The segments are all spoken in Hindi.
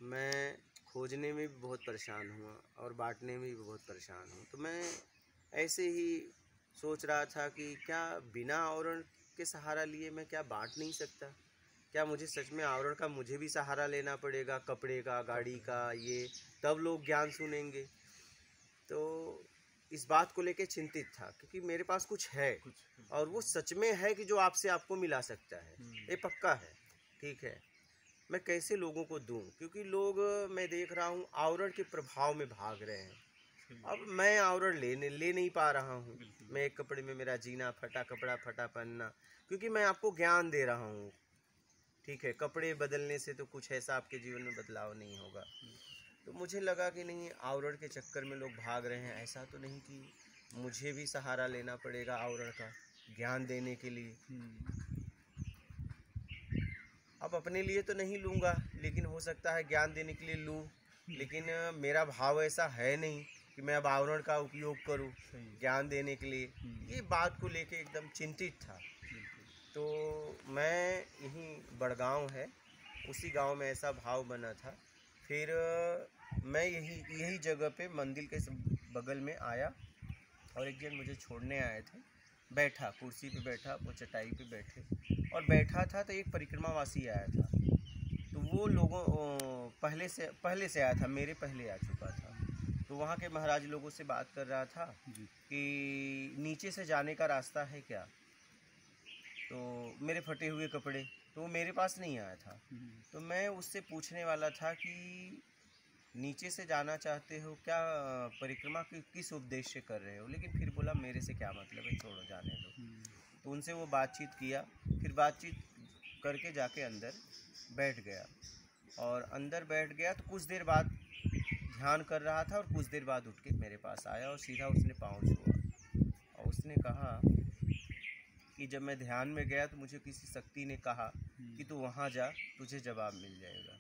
मैं खोजने में भी बहुत परेशान हुआ और बाँटने में भी बहुत परेशान हूँ। तो मैं ऐसे ही सोच रहा था कि क्या बिना आवरण के सहारा लिए मैं क्या बाँट नहीं सकता? क्या मुझे सच में आवरण का मुझे भी सहारा लेना पड़ेगा, कपड़े का, गाड़ी का, ये तब लोग ज्ञान सुनेंगे? तो इस बात को लेके चिंतित था क्योंकि मेरे पास कुछ है और वो सच में है कि जो आपसे आपको मिला सकता है, ये पक्का है, ठीक है। मैं कैसे लोगों को दूँ? क्योंकि लोग मैं देख रहा हूँ आवरण के प्रभाव में भाग रहे हैं। अब मैं आवरण ले नहीं पा रहा हूँ। मैं एक कपड़े में मेरा जीना, फटा कपड़ा, फटा पहनना, क्योंकि मैं आपको ज्ञान दे रहा हूँ, ठीक है। कपड़े बदलने से तो कुछ ऐसा आपके जीवन में बदलाव नहीं होगा। तो मुझे लगा कि नहीं, आवरण के चक्कर में लोग भाग रहे हैं। ऐसा तो नहीं कि मुझे भी सहारा लेना पड़ेगा आवरण का, ज्ञान देने के लिए। अब अपने लिए तो नहीं लूँगा, लेकिन हो सकता है ज्ञान देने के लिए लूँ। लेकिन मेरा भाव ऐसा है नहीं कि मैं अब आवरण का उपयोग करूँ ज्ञान देने के लिए। ये बात को लेके एकदम चिंतित था। तो मैं यहीं बड़गांव है, उसी गांव में ऐसा भाव बना था। फिर मैं यही जगह पे मंदिर के बगल में आया और एक जन मुझे छोड़ने आए थे। बैठा, कुर्सी पे बैठा, वो चटाई पे बैठे और बैठा था तो एक परिक्रमावासी आया था। तो वो लोगों पहले से आया था, मेरे पहले आ चुका था। तो वहाँ के महाराज लोगों से बात कर रहा था कि नीचे से जाने का रास्ता है क्या? तो मेरे फटे हुए कपड़े, तो वो मेरे पास नहीं आया था। तो मैं उससे पूछने वाला था कि नीचे से जाना चाहते हो क्या, परिक्रमा किस उद्देश्य से कर रहे हो? लेकिन फिर बोला मेरे से क्या मतलब है, छोड़ो, जाने दो। तो उनसे वो बातचीत किया, फिर बातचीत करके जाके अंदर बैठ गया। और अंदर बैठ गया तो कुछ देर बाद ध्यान कर रहा था और कुछ देर बाद उठ के मेरे पास आया और सीधा उसने पाँव छुआ और उसने कहा कि जब मैं ध्यान में गया तो मुझे किसी शक्ति ने कहा कि तू वहाँ जा, तुझे जवाब मिल जाएगा।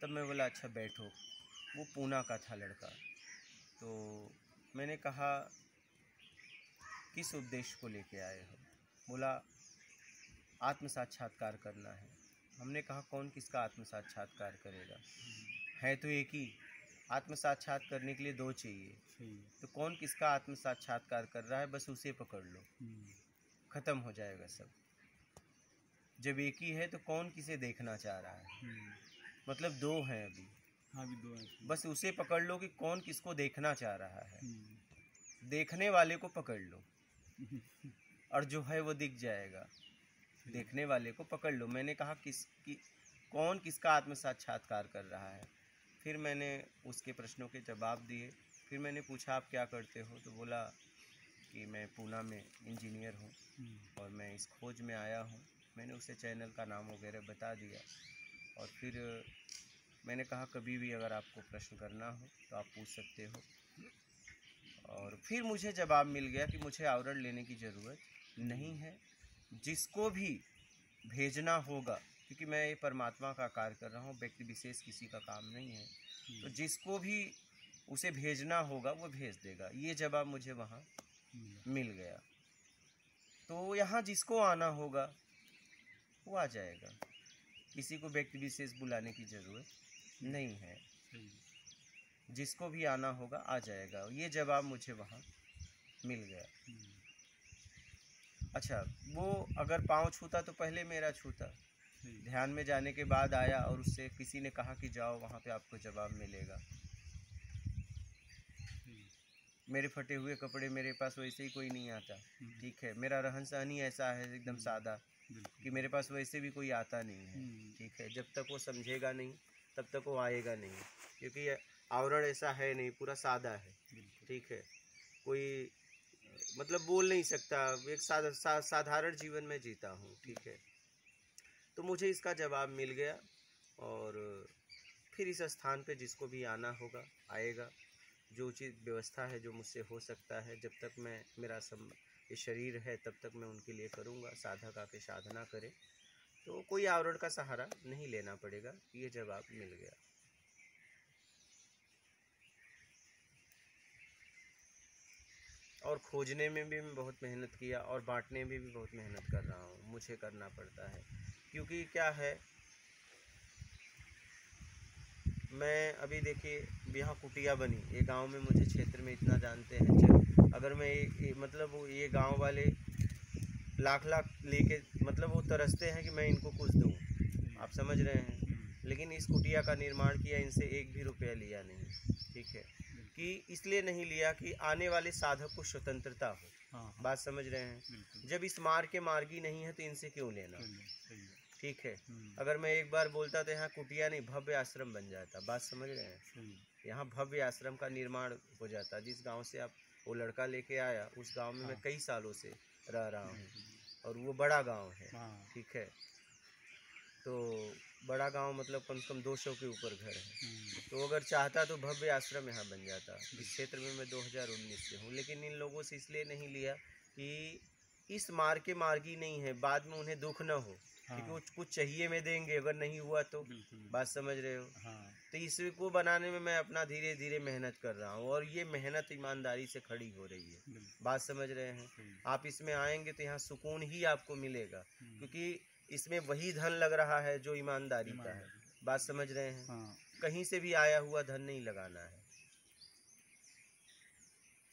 तब मैं बोला अच्छा बैठो। वो पूना का था लड़का। तो मैंने कहा किस उद्देश्य को लेके आए हो? बोला आत्म साक्षात्कार करना है। हमने कहा कौन किसका आत्म साक्षात्कार करेगा? है तो एक ही, आत्म साक्षात्कार करने के लिए दो चाहिए। तो कौन किसका आत्म साक्षात्कार कर रहा है, बस उसे पकड़ लो, खत्म हो जाएगा सब। जब एक ही है तो कौन किसे देखना चाह रहा है? मतलब दो हैं अभी। हाँ, भी दो हैं। बस उसे पकड़ लो कि कौन किसको देखना चाह रहा है। देखने वाले को पकड़ लो और जो है वो दिख जाएगा। देखने वाले को पकड़ लो। मैंने कहा कौन किसका आत्म साक्षात्कार कर रहा है? फिर मैंने उसके प्रश्नों के जवाब दिए। फिर मैंने पूछा आप क्या करते हो? तो बोला कि मैं पूना में इंजीनियर हूँ और मैं इस खोज में आया हूँ। मैंने उसे चैनल का नाम वगैरह बता दिया और फिर मैंने कहा कभी भी अगर आपको प्रश्न करना हो तो आप पूछ सकते हो। और फिर मुझे जवाब मिल गया कि मुझे आवरण लेने की ज़रूरत नहीं है। जिसको भी भेजना होगा, क्योंकि मैं ये परमात्मा का कार्य कर रहा हूँ, व्यक्ति विशेष किसी का काम नहीं है, तो जिसको भी उसे भेजना होगा वो भेज देगा। ये जवाब मुझे वहाँ मिल गया। तो यहाँ जिसको आना होगा वो आ जाएगा। किसी को व्यक्ति विशेष बुलाने की ज़रूरत नहीं है। जिसको भी आना होगा आ जाएगा। ये जवाब मुझे वहाँ मिल गया। अच्छा, वो अगर पाँव छूता तो पहले मेरा छूता। ध्यान में जाने के बाद आया और उससे किसी ने कहा कि जाओ वहाँ पे आपको जवाब मिलेगा। मेरे फटे हुए कपड़े मेरे पास वैसे ही कोई नहीं आता, ठीक है। मेरा रहन सहन ही ऐसा है एकदम सादा कि मेरे पास वैसे भी कोई आता नहीं है, ठीक है। जब तक वो समझेगा नहीं तब तक वो आएगा नहीं, क्योंकि आवरण ऐसा है नहीं, पूरा सादा है, ठीक है। कोई मतलब बोल नहीं सकता, एक साधारण जीवन में जीता हूँ, ठीक है। तो मुझे इसका जवाब मिल गया और फिर इस स्थान पे जिसको भी आना होगा आएगा। जो उचित व्यवस्था है, जो मुझसे हो सकता है, जब तक मेरा ये शरीर है तब तक मैं उनके लिए करूँगा। साधक आके साधना करे तो कोई आवरण का सहारा नहीं लेना पड़ेगा। ये जवाब मिल गया। और खोजने में भी मैं बहुत मेहनत किया और बांटने में भी बहुत मेहनत कर रहा हूँ। मुझे करना पड़ता है क्योंकि क्या है, मैं अभी देखिए यहाँ कुटिया बनी, ये गांव में मुझे क्षेत्र में इतना जानते हैं। चल अगर मैं मतलब ये गांव वाले लाख लाख लेके मतलब वो तरसते हैं कि मैं इनको कुछ दूं, आप समझ रहे हैं। लेकिन इस कुटिया का निर्माण किया, इनसे एक भी रुपया लिया नहीं, ठीक है। कि इसलिए नहीं लिया कि आने वाले साधक को स्वतंत्रता हो। हाँ, बात समझ रहे हैं। जब इस मार्गी नहीं है तो इनसे क्यों लेना, ठीक है। अगर मैं एक बार बोलता तो यहाँ कुटिया नहीं भव्य आश्रम बन जाता, बात समझ रहे हैं। यहाँ भव्य आश्रम का निर्माण हो जाता। जिस गांव से आप वो लड़का लेके आया, उस गांव में मैं कई सालों से रह रहा हूँ और वो बड़ा गांव है, ठीक है। तो बड़ा गांव मतलब कम से कम 200 के ऊपर घर है। तो अगर चाहता तो भव्य आश्रम यहाँ बन जाता। इस क्षेत्र में मैं 2019 से हूँ, लेकिन इन लोगों से इसलिए नहीं लिया कि इस मार्गी नहीं है, बाद में उन्हें दुख न हो। क्योंकि वो कुछ चाहिए में देंगे, अगर नहीं हुआ तो, बात समझ रहे हो। तो इसको बनाने में मैं अपना धीरे धीरे मेहनत कर रहा हूँ, और ये मेहनत ईमानदारी से खड़ी हो रही है, बात समझ रहे हैं। आप इसमें आएंगे तो यहाँ सुकून ही आपको मिलेगा, क्योंकि इसमें वही धन लग रहा है जो ईमानदारी का है, बात समझ रहे हैं। कहीं से भी आया हुआ धन नहीं लगाना है।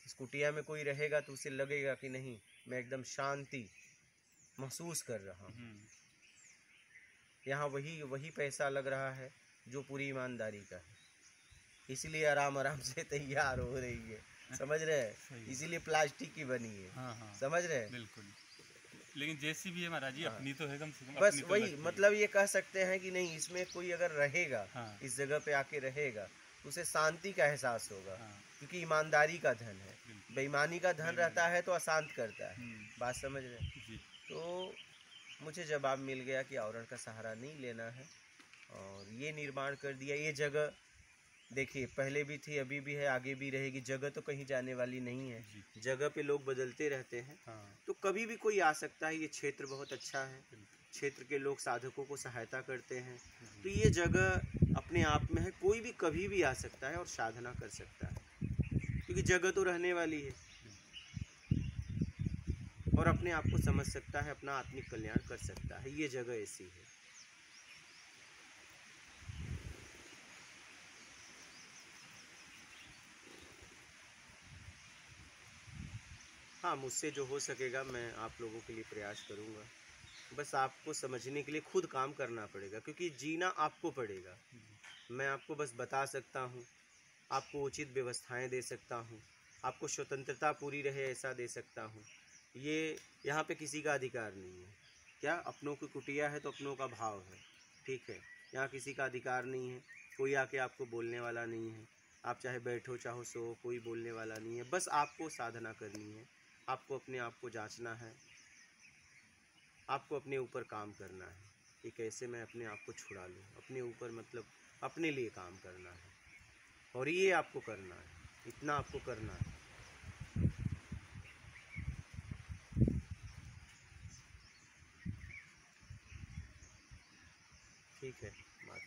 इस कुटिया में कोई रहेगा तो उसे लगेगा कि नहीं, मैं एकदम शांति महसूस कर रहा हूँ। यहाँ वही पैसा लग रहा है जो पूरी ईमानदारी का है, इसीलिए आराम आराम से तैयार हो रही है, समझ रहे हैं। इसीलिए प्लास्टिक की बनी है, समझ रहे हैं। बिल्कुल। लेकिन जैसी भी है महाराज जी, अपनी तो है कम से कम। बस वही मतलब ये कह सकते हैं कि नहीं, इसमें कोई अगर रहेगा, इस जगह पे आके रहेगा तो उसे शांति का एहसास होगा, क्योंकि ईमानदारी का धन है। बेईमानी का धन रहता है तो अशांत करता है, बात समझ रहे हैं। तो मुझे जवाब मिल गया कि आवरण का सहारा नहीं लेना है, और ये निर्माण कर दिया। ये जगह देखिए पहले भी थी, अभी भी है, आगे भी रहेगी। जगह तो कहीं जाने वाली नहीं है, जगह पे लोग बदलते रहते हैं। तो कभी भी कोई आ सकता है। ये क्षेत्र बहुत अच्छा है, क्षेत्र के लोग साधकों को सहायता करते हैं। तो ये जगह अपने आप में है, कोई भी कभी भी आ सकता है और साधना कर सकता है, क्योंकि जगह तो रहने वाली है, और अपने आप को समझ सकता है, अपना आत्मिक कल्याण कर सकता है। ये जगह ऐसी है। हाँ, मुझसे जो हो सकेगा मैं आप लोगों के लिए प्रयास करूँगा। बस आपको समझने के लिए खुद काम करना पड़ेगा, क्योंकि जीना आपको पड़ेगा। मैं आपको बस बता सकता हूँ, आपको उचित व्यवस्थाएं दे सकता हूँ, आपको स्वतंत्रता पूरी रहे ऐसा दे सकता हूँ। ये यहाँ पे किसी का अधिकार नहीं है। क्या अपनों की कुटिया है तो अपनों का भाव है, ठीक है। यहाँ किसी का अधिकार नहीं है, कोई आके आपको बोलने वाला नहीं है। आप चाहे बैठो चाहो सो, कोई बोलने वाला नहीं है। बस आपको साधना करनी है, आपको अपने आप को जांचना है, आपको अपने ऊपर काम करना है कि कैसे मैं अपने आप को छुड़ा लूँ। अपने ऊपर मतलब अपने लिए काम करना है, और ये आपको करना है, इतना आपको करना है। ठीक है, बात